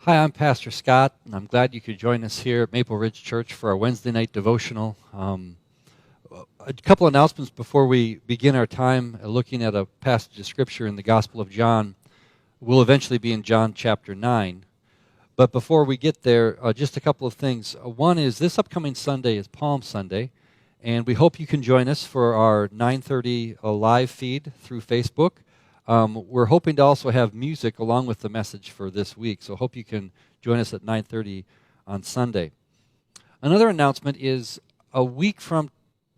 Hi, I'm Pastor Scott, and I'm glad you could join us here at Maple Ridge Church for our Wednesday night devotional. A couple announcements before we begin our time looking at a passage of Scripture in the Gospel of John. We'll eventually be in John chapter 9. But before we get there, just a couple of things. One is this upcoming Sunday is Palm Sunday, and we hope you can join us for our 9:30 live feed through Facebook. We're hoping to also have music along with the message for this week, so hope you can join us at 9:30 on Sunday. Another announcement is a week from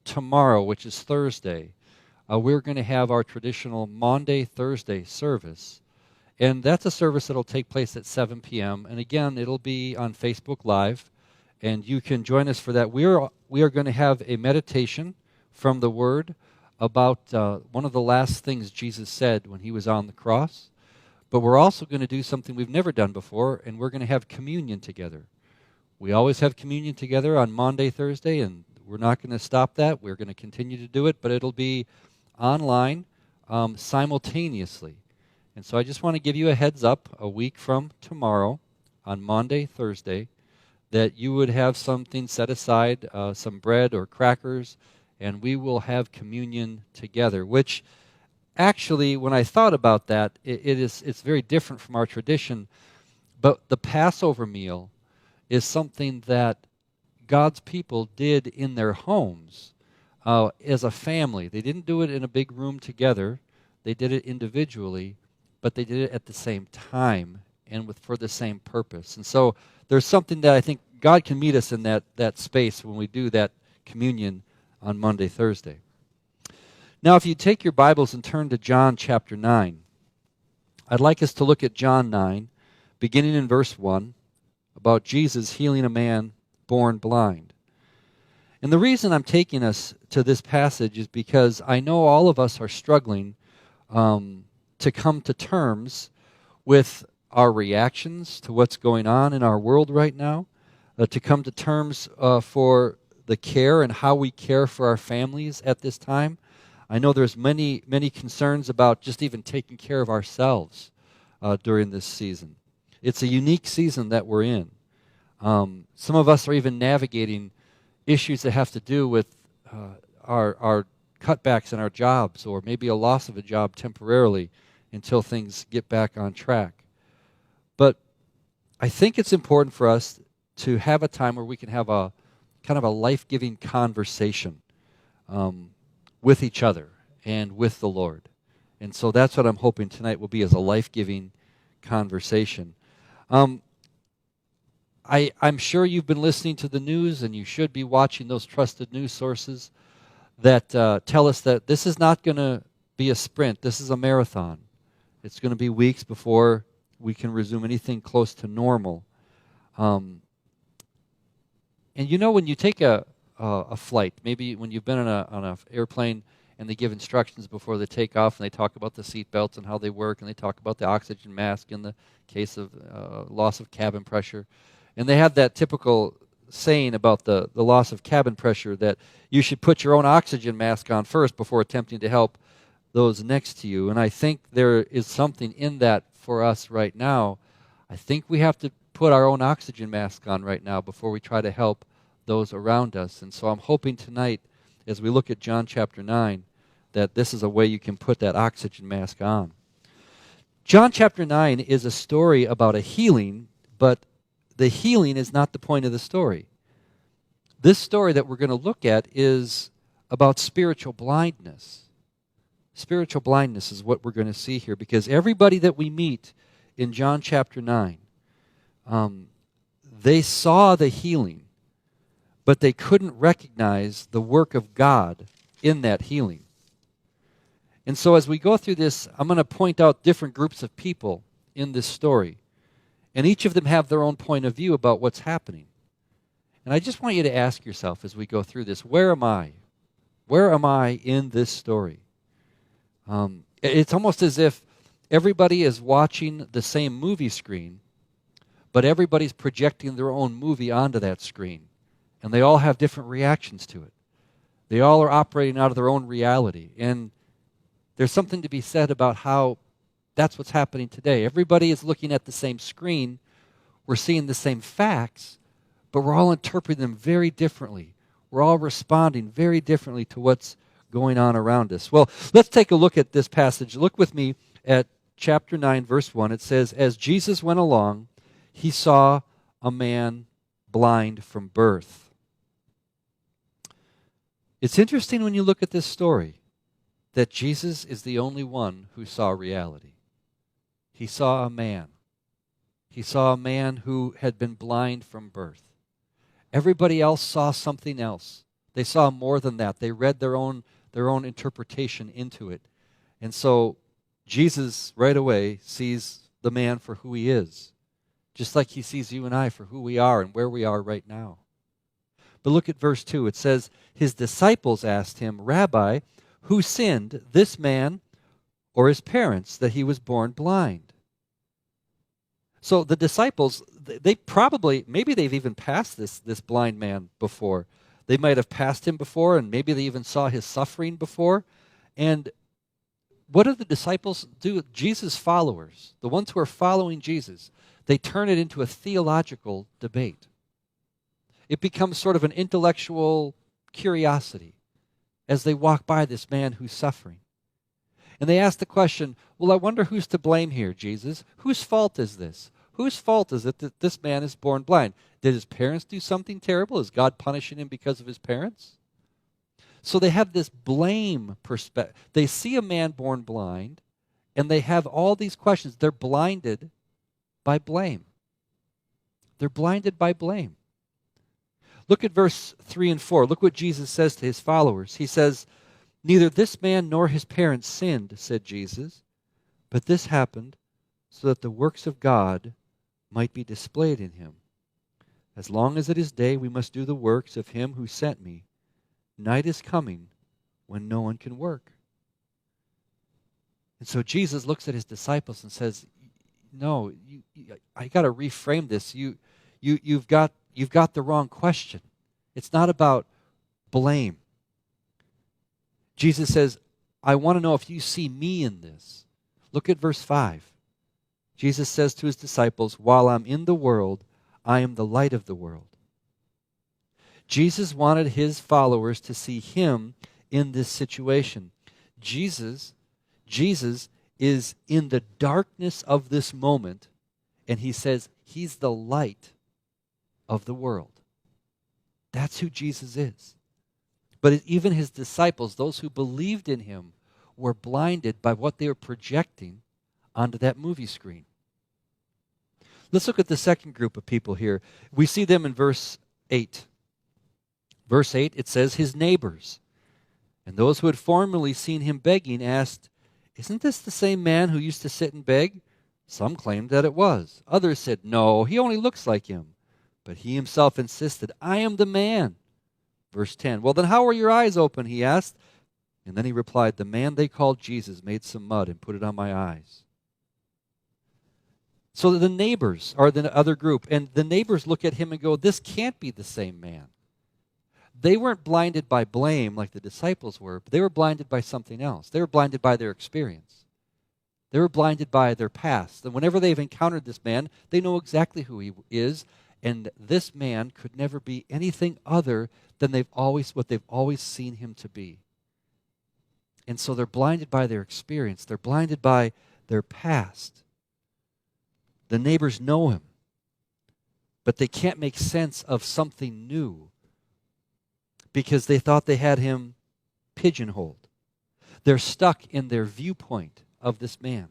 tomorrow, which is Thursday, we're going to have our traditional Maundy Thursday service, and that's a service that will take place at 7 p.m., and again, it'll be on Facebook Live, and you can join us for that. We are going to have a meditation from the Word about one of the last things Jesus said when he was on the cross. But we're also going to do something we've never done before, and we're going to have communion together. We always have communion together on Maundy, Thursday, and we're not going to stop that. We're going to continue to do it, but it'll be online simultaneously. And so I just want to give you a heads up a week from tomorrow on Maundy, Thursday, that you would have something set aside, some bread or crackers, and we will have communion together, which actually, when I thought about that, it's very different from our tradition. But the Passover meal is something that God's people did in their homes as a family. They didn't do it in a big room together. They did it individually, but they did it at the same time and for the same purpose. And so there's something that I think God can meet us in that space when we do that communion on Maundy, Thursday. Now, if you take your Bibles and turn to John chapter 9, I'd like us to look at John 9, beginning in verse 1, about Jesus healing a man born blind. And the reason I'm taking us to this passage is because I know all of us are struggling to come to terms with our reactions to what's going on in our world right now, to come to terms for the care and how we care for our families at this time. I know there's many concerns about just even taking care of ourselves during this season. It's a unique season that we're in. Some of us are even navigating issues that have to do with our cutbacks in our jobs, or maybe a loss of a job temporarily until things get back on track. But I think it's important for us to have a time where we can have a kind of a life-giving conversation with each other and with the Lord. And so that's what I'm hoping tonight will be, as a life-giving conversation. I'm sure you've been listening to the news, and you should be watching those trusted news sources that tell us that this is not going to be a sprint. This is a marathon. It's going to be weeks before we can resume anything close to normal. And you know, when you take a flight, maybe when you've been on an airplane and they give instructions before they take off, and they talk about the seat belts and how they work, and they talk about the oxygen mask in the case of loss of cabin pressure. And they have that typical saying about the loss of cabin pressure, that you should put your own oxygen mask on first before attempting to help those next to you. And I think there is something in that for us right now. I think we have to put our own oxygen mask on right now before we try to help those around us. And so I'm hoping tonight, as we look at John chapter 9, that this is a way you can put that oxygen mask on. John chapter 9 is a story about a healing, but the healing is not the point of the story. This story that we're going to look at is about spiritual blindness. Spiritual blindness is what we're going to see here, because everybody that we meet in John chapter 9, they saw the healing, but they couldn't recognize the work of God in that healing. And so as we go through this, I'm going to point out different groups of people in this story. And each of them have their own point of view about what's happening. And I just want you to ask yourself as we go through this, where am I? Where am I in this story? It's almost as if everybody is watching the same movie screen, but everybody's projecting their own movie onto that screen. And they all have different reactions to it. They all are operating out of their own reality. And there's something to be said about how that's what's happening today. Everybody is looking at the same screen. We're seeing the same facts, but we're all interpreting them very differently. We're all responding very differently to what's going on around us. Well, let's take a look at this passage. Look with me at chapter 9, verse 1. It says, "As Jesus went along, he saw a man blind from birth." It's interesting when you look at this story that Jesus is the only one who saw reality. He saw a man. He saw a man who had been blind from birth. Everybody else saw something else. They saw more than that. They read their own interpretation into it. And so Jesus right away sees the man for who he is, just like he sees you and I for who we are and where we are right now. But look at verse 2. It says, his disciples asked him, "Rabbi, who sinned, this man or his parents, that he was born blind?" So the disciples, they probably, maybe they've even passed this blind man before. They might have passed him before, and maybe they even saw his suffering before. And what do the disciples do? Jesus' followers, the ones who are following Jesus, they turn it into a theological debate. It becomes sort of an intellectual curiosity as they walk by this man who's suffering. And they ask the question, well, I wonder who's to blame here, Jesus? Whose fault is this? Whose fault is it that this man is born blind? Did his parents do something terrible? Is God punishing him because of his parents? So they have this blame perspective. They see a man born blind, and they have all these questions. They're blinded by blame. They're blinded by blame. Look at verse 3 and 4. Look what Jesus says to his followers. He says, "Neither this man nor his parents sinned," said Jesus, "but this happened so that the works of God might be displayed in him. As long as it is day, we must do the works of him who sent me. Night is coming when no one can work." And so Jesus looks at his disciples and says, "No, I got to reframe this. You've got the wrong question. It's not about blame." Jesus says, "I want to know if you see me in this." Look at verse 5. Jesus says to his disciples, "While I'm in the world, I am the light of the world." Jesus wanted his followers to see him in this situation. Jesus is in the darkness of this moment, and he says he's the light of the world. That's who Jesus is. But even his disciples, those who believed in him, were blinded by what they were projecting onto that movie screen. Let's look at the second group of people here. We see them in verse 8. Verse 8, it says, his neighbors and those who had formerly seen him begging asked, "Isn't this the same man who used to sit and beg?" Some claimed that it was. Others said, "No, he only looks like him." But he himself insisted, "I am the man." Verse 10, "Well, then how were your eyes open?" he asked. And then he replied, "The man they called Jesus made some mud and put it on my eyes." So the neighbors are the other group, and the neighbors look at him and go, "This can't be the same man." They weren't blinded by blame like the disciples were, but they were blinded by something else. They were blinded by their experience. They were blinded by their past. And whenever they've encountered this man, they know exactly who he is, and this man could never be anything other than what they've always seen him to be. And so they're blinded by their experience. They're blinded by their past. The neighbors know him, but they can't make sense of something new because they thought they had him pigeonholed. They're stuck in their viewpoint of this man.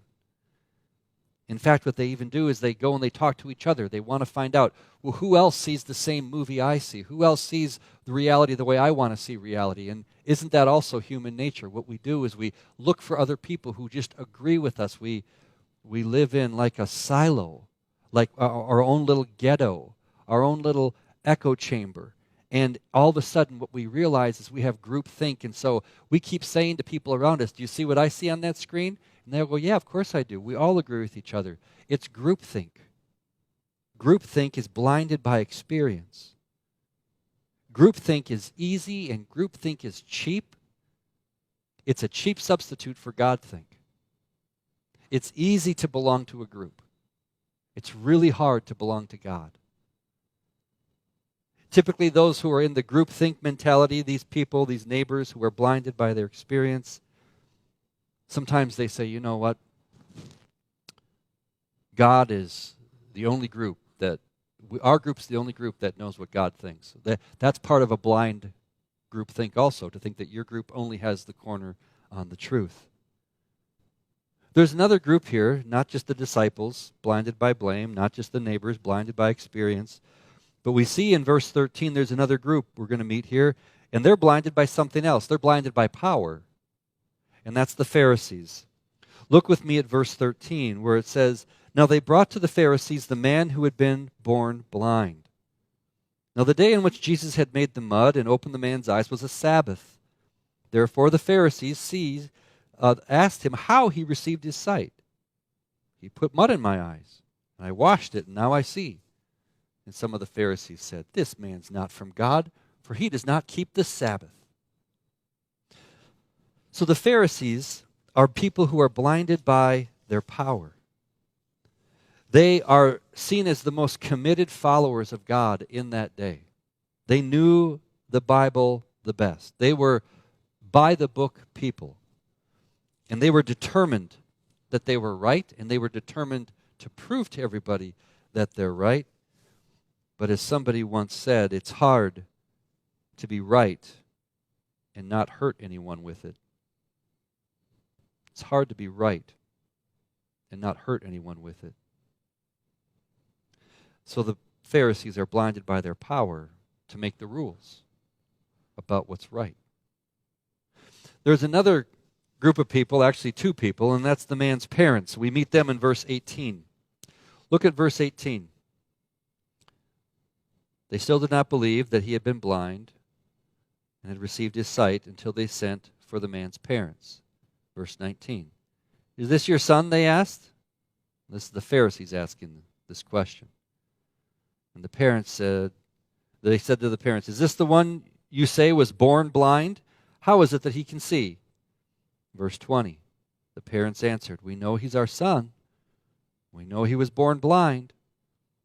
In fact, what they even do is they go and they talk to each other. They want to find out, well, who else sees the same movie I see? Who else sees the reality the way I want to see reality? And isn't that also human nature? What we do is we look for other people who just agree with us. We live in like a silo, like our own little ghetto, our own little echo chamber. And all of a sudden what we realize is we have groupthink. And so we keep saying to people around us, "Do you see what I see on that screen?" And they'll go, "Yeah, of course I do." We all agree with each other. It's groupthink. Groupthink is blinded by experience. Groupthink is easy and groupthink is cheap. It's a cheap substitute for Godthink. It's easy to belong to a group. It's really hard to belong to God. Typically, those who are in the groupthink mentality, these people, these neighbors who are blinded by their experience, sometimes they say, you know what? God is the only group that, our group's the only group that knows what God thinks. That's part of a blind groupthink also, to think that your group only has the corner on the truth. There's another group here, not just the disciples, blinded by blame, not just the neighbors, blinded by experience, but we see in verse 13 there's another group we're going to meet here, and they're blinded by something else. They're blinded by power, and that's the Pharisees. Look with me at verse 13, where it says, "Now they brought to the Pharisees the man who had been born blind. Now the day in which Jesus had made the mud and opened the man's eyes was a Sabbath. Therefore the Pharisees asked him how he received his sight. He put mud in my eyes, and I washed it, and now I see. And some of the Pharisees said, This man's not from God, for he does not keep the Sabbath." So the Pharisees are people who are blinded by their power. They are seen as the most committed followers of God in that day. They knew the Bible the best. They were by-the-book people. And they were determined that they were right, and they were determined to prove to everybody that they're right. But as somebody once said, it's hard to be right and not hurt anyone with it. It's hard to be right and not hurt anyone with it. So the Pharisees are blinded by their power to make the rules about what's right. There's another group of people, actually two people, and that's the man's parents. We meet them in verse 18. Look at verse 18. They still did not believe that he had been blind and had received his sight until they sent for the man's parents. Verse 19. "Is this your son?" they asked. This is the Pharisees asking this question. And the parents said, they said to the parents, "Is this the one you say was born blind? How is it that he can see?" Verse 20. The parents answered, "We know he's our son. We know he was born blind,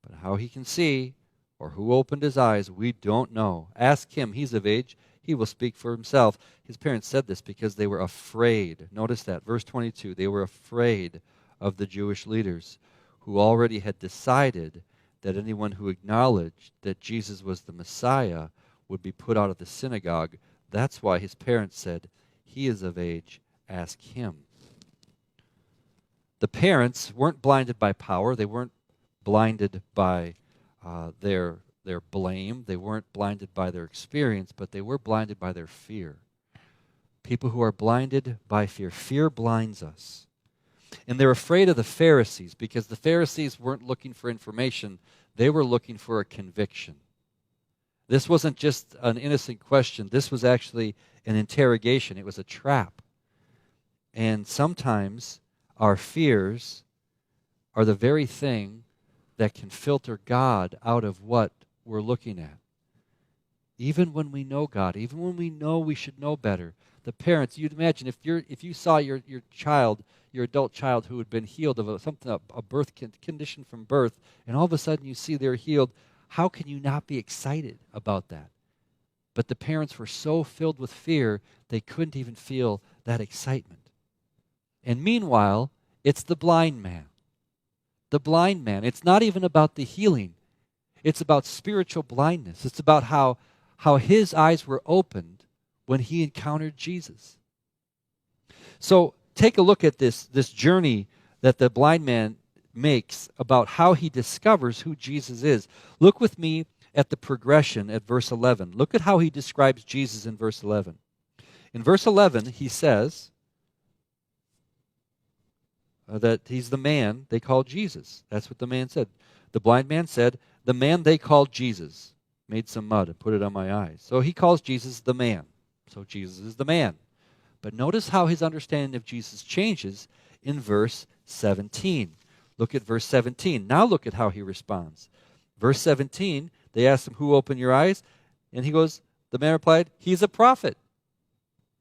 but how he can see or who opened his eyes, we don't know. Ask him. He's of age. He will speak for himself." His parents said this because they were afraid. Notice that. Verse 22. They were afraid of the Jewish leaders who already had decided that anyone who acknowledged that Jesus was the Messiah would be put out of the synagogue. That's why his parents said, "He is of age. Ask him." The parents weren't blinded by power. They weren't blinded by their blame. They weren't blinded by their experience, but they were blinded by their fear. People who are blinded by fear. Fear blinds us. And they're afraid of the Pharisees because the Pharisees weren't looking for information. They were looking for a conviction. This wasn't just an innocent question. This was actually an interrogation. It was a trap. And sometimes our fears are the very thing that can filter God out of what we're looking at. Even when we know God, even when we know we should know better, the parents, you'd imagine if you saw your child, your adult child who had been healed of a birth condition from birth, and all of a sudden you see they're healed, how can you not be excited about that? But the parents were so filled with fear, they couldn't even feel that excitement. And meanwhile, it's the blind man. The blind man. It's not even about the healing. It's about spiritual blindness. It's about how his eyes were opened when he encountered Jesus. So take a look at this journey that the blind man makes about how he discovers who Jesus is. Look with me at the progression at verse 11. Look at how he describes Jesus in verse 11. In verse 11, he says that he's the man they call Jesus. That's what the man said. The blind man said, "The man they called Jesus made some mud and put it on my eyes." So he calls Jesus the man. So Jesus is the man. But notice how his understanding of Jesus changes in verse 17. Look at verse 17. Now look at how he responds. Verse 17, they asked him, "Who opened your eyes?" And the man replied, "He's a prophet."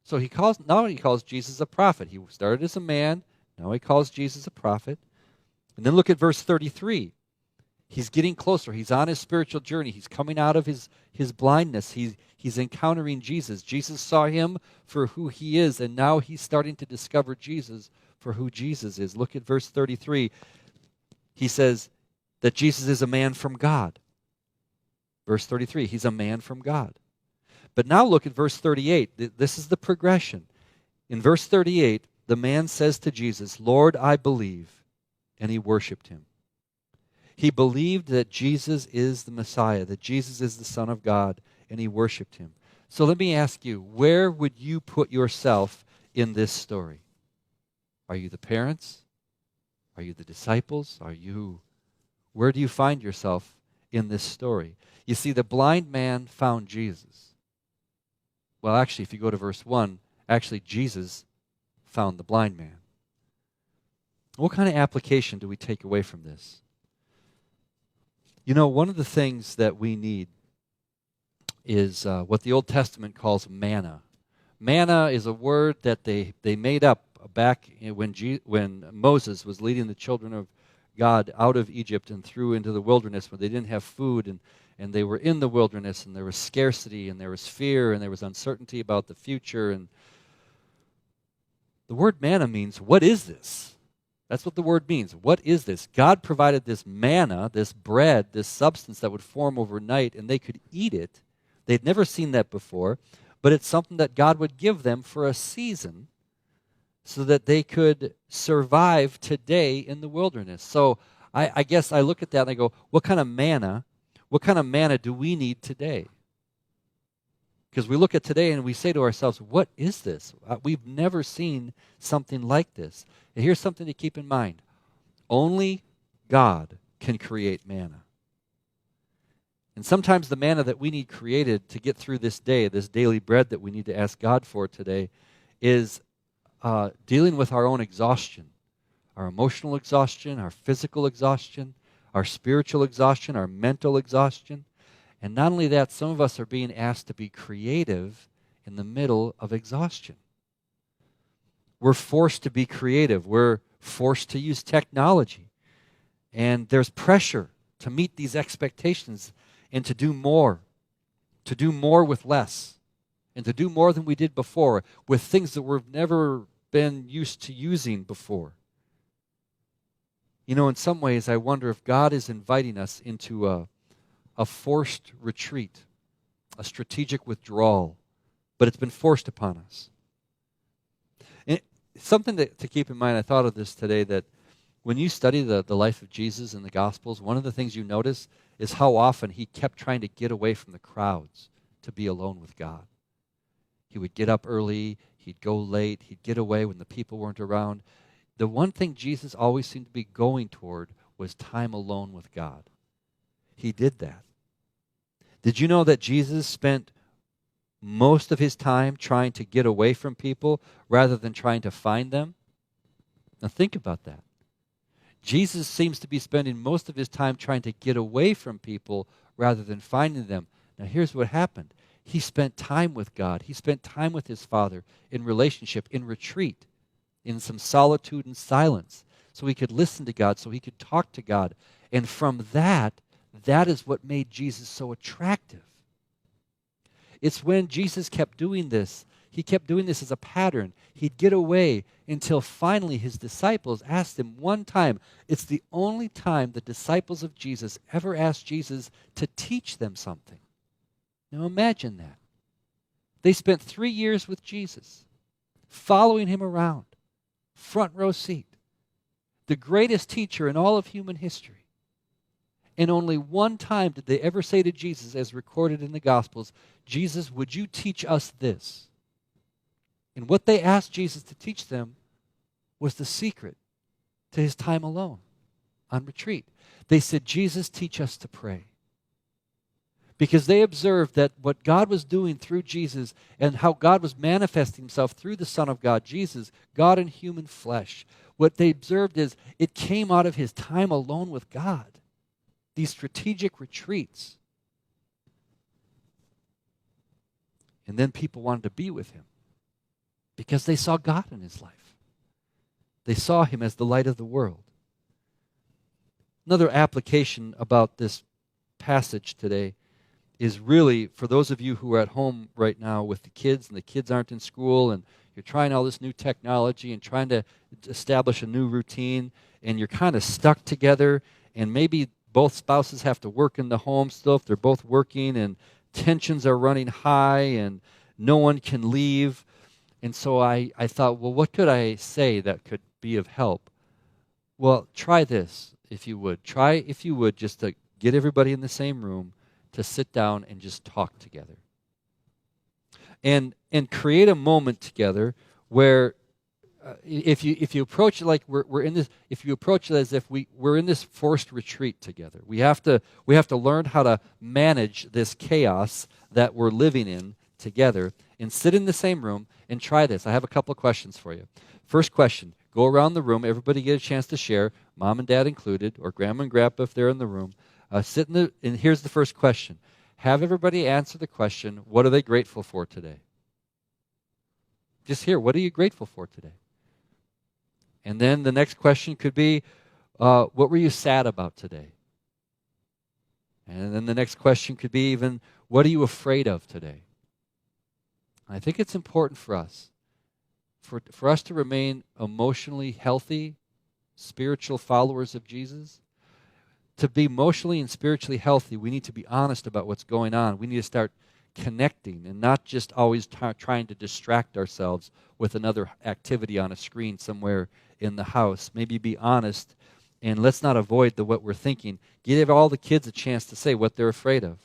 So now he calls Jesus a prophet. He started as a man, now he calls Jesus a prophet. And then look at verse 33. He's getting closer. He's on his spiritual journey. He's coming out of his blindness. He's encountering Jesus. Jesus saw him for who he is, and now he's starting to discover Jesus for who Jesus is. Look at verse 33. He says that Jesus is a man from God. Verse 33, he's a man from God. But now look at verse 38. This is the progression. In verse 38, the man says to Jesus, "Lord, I believe," and he worshiped him. He believed that Jesus is the Messiah, that Jesus is the Son of God, and he worshiped him. So let me ask you, where would you put yourself in this story? Are you the parents? Are you the disciples? Where do you find yourself in this story? You see, the blind man found Jesus. Well, actually, if you go to verse 1, actually Jesus found the blind man. What kind of application do we take away from this? You know, one of the things that we need is what the Old Testament calls manna. Manna is a word that they made up back when Moses was leading the children of God out of Egypt and through into the wilderness where they didn't have food and they were in the wilderness and there was scarcity and there was fear and there was uncertainty about the future. And the word manna means, what is this? That's what the word means. What is this? God provided this manna, this bread, this substance that would form overnight, and they could eat it. They'd never seen that before, but it's something that God would give them for a season so that they could survive today in the wilderness. So I guess I look at that and I go, what kind of manna do we need today? Because we look at today and we say to ourselves, what is this? We've never seen something like this. And here's something to keep in mind. Only God can create manna. And sometimes the manna that we need created to get through this day, this daily bread that we need to ask God for today, is dealing with our own exhaustion, our emotional exhaustion, our physical exhaustion, our spiritual exhaustion, our mental exhaustion. And not only that, some of us are being asked to be creative in the middle of exhaustion. We're forced to be creative. We're forced to use technology. And there's pressure to meet these expectations and to do more with less, and to do more than we did before with things that we've never been used to using before. You know, in some ways, I wonder if God is inviting us into a forced retreat, a strategic withdrawal, but it's been forced upon us. And something to keep in mind, I thought of this today, that when you study the life of Jesus in the Gospels, one of the things you notice is how often he kept trying to get away from the crowds to be alone with God. He would get up early, he'd go late, he'd get away when the people weren't around. The one thing Jesus always seemed to be going toward was time alone with God. He did that. Did you know that Jesus spent most of his time trying to get away from people rather than trying to find them? Now think about that. Jesus seems to be spending most of his time trying to get away from people rather than finding them. Now here's what happened. He spent time with God. He spent time with his Father in relationship, in retreat, in some solitude and silence, so he could listen to God, so he could talk to God. And from that is what made Jesus so attractive. It's when Jesus kept doing this. He kept doing this as a pattern. He'd get away until finally his disciples asked him one time. It's the only time the disciples of Jesus ever asked Jesus to teach them something. Now imagine that. They spent 3 years with Jesus, following him around, front row seat, the greatest teacher in all of human history. And only one time did they ever say to Jesus, as recorded in the Gospels, Jesus, would you teach us this? And what they asked Jesus to teach them was the secret to his time alone, on retreat. They said, Jesus, teach us to pray. Because they observed that what God was doing through Jesus and how God was manifesting himself through the Son of God, Jesus, God in human flesh, what they observed is it came out of his time alone with God. These strategic retreats. And then people wanted to be with him because they saw God in his life. They saw him as the light of the world. another application about this passage today is really for those of you who are at home right now with the kids and the kids aren't in school and you're trying all this new technology and trying to establish a new routine and you're kind of stuck together and maybe both spouses have to work in the home still if they're both working and tensions are running high and no one can leave. And so I thought, well, what could I say that could be of help? Well, try this, if you would. Try, if you would, just to get everybody in the same room to sit down and just talk together. And create a moment together where if you approach it like we're in this, if you approach it as if we're in this forced retreat together, we have to learn how to manage this chaos that we're living in together and sit in the same room and try this. I have a couple of questions for you. First question, go around the room, everybody get a chance to share, mom and dad included, or grandma and grandpa if they're in the room. And here's the first question. Have everybody answer the question, what are they grateful for today? Just here, what are you grateful for today? And then the next question could be, what were you sad about today? And then the next question could be even, what are you afraid of today? I think it's important for us, for us to remain emotionally healthy, spiritual followers of Jesus. To be emotionally and spiritually healthy, we need to be honest about what's going on. We need to start connecting and not just always trying to distract ourselves with another activity on a screen somewhere in the house. Maybe be honest, and let's not avoid what we're thinking. Give all the kids a chance to say what they're afraid of.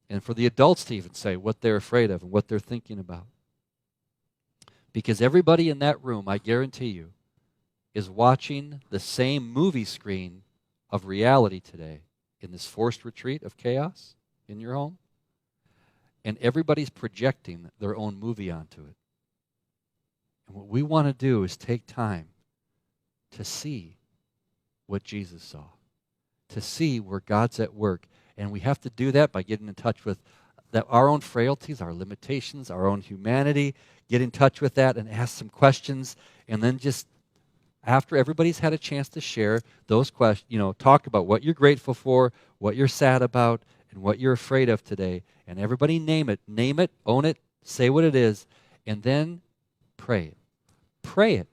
And for the adults to even say what they're afraid of and what they're thinking about. Because everybody in that room, I guarantee you, is watching the same movie screen of reality today in this forced retreat of chaos in your home. And everybody's projecting their own movie onto it. And what we want to do is take time to see what Jesus saw, to see where God's at work. And we have to do that by getting in touch with our own frailties, our limitations, our own humanity, get in touch with that and ask some questions, and then just after everybody's had a chance to share those questions, talk about what you're grateful for, what you're sad about, and what you're afraid of today. And everybody name it, own it, say what it is, and then pray it. Pray it.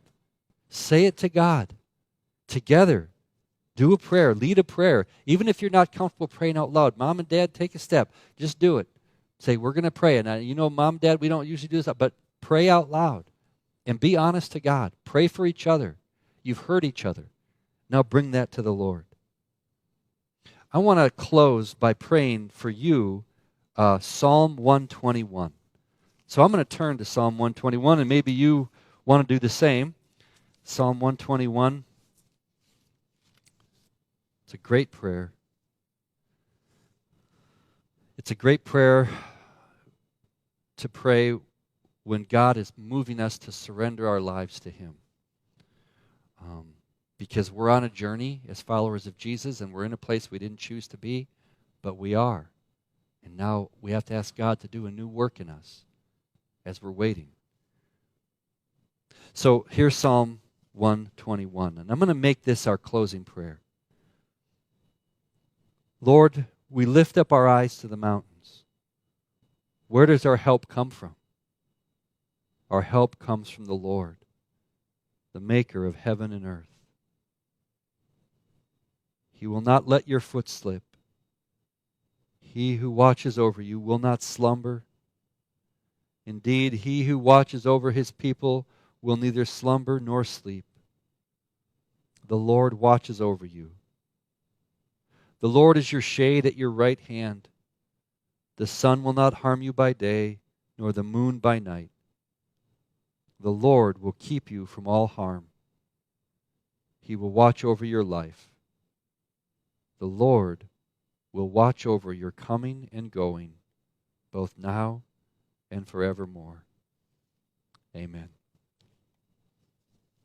Say it to God. Together. Do a prayer. Lead a prayer. Even if you're not comfortable praying out loud, mom and dad, take a step. Just do it. Say, we're going to pray. And mom, dad, we don't usually do this, but pray out loud. And be honest to God. Pray for each other. You've heard each other. Now bring that to the Lord. I want to close by praying for you Psalm 121. So I'm going to turn to Psalm 121, and maybe you want to do the same. Psalm 121. It's a great prayer. It's a great prayer to pray when God is moving us to surrender our lives to Him. Because we're on a journey as followers of Jesus, and we're in a place we didn't choose to be, but we are. And now we have to ask God to do a new work in us as we're waiting. So here's Psalm 121, and I'm going to make this our closing prayer. Lord, we lift up our eyes to the mountains. Where does our help come from? Our help comes from the Lord, the maker of heaven and earth. He will not let your foot slip. He who watches over you will not slumber. Indeed, he who watches over his people will neither slumber nor sleep. The Lord watches over you. The Lord is your shade at your right hand. The sun will not harm you by day, nor the moon by night. The Lord will keep you from all harm. He will watch over your life. The Lord will watch over your coming and going, both now and forevermore. Amen.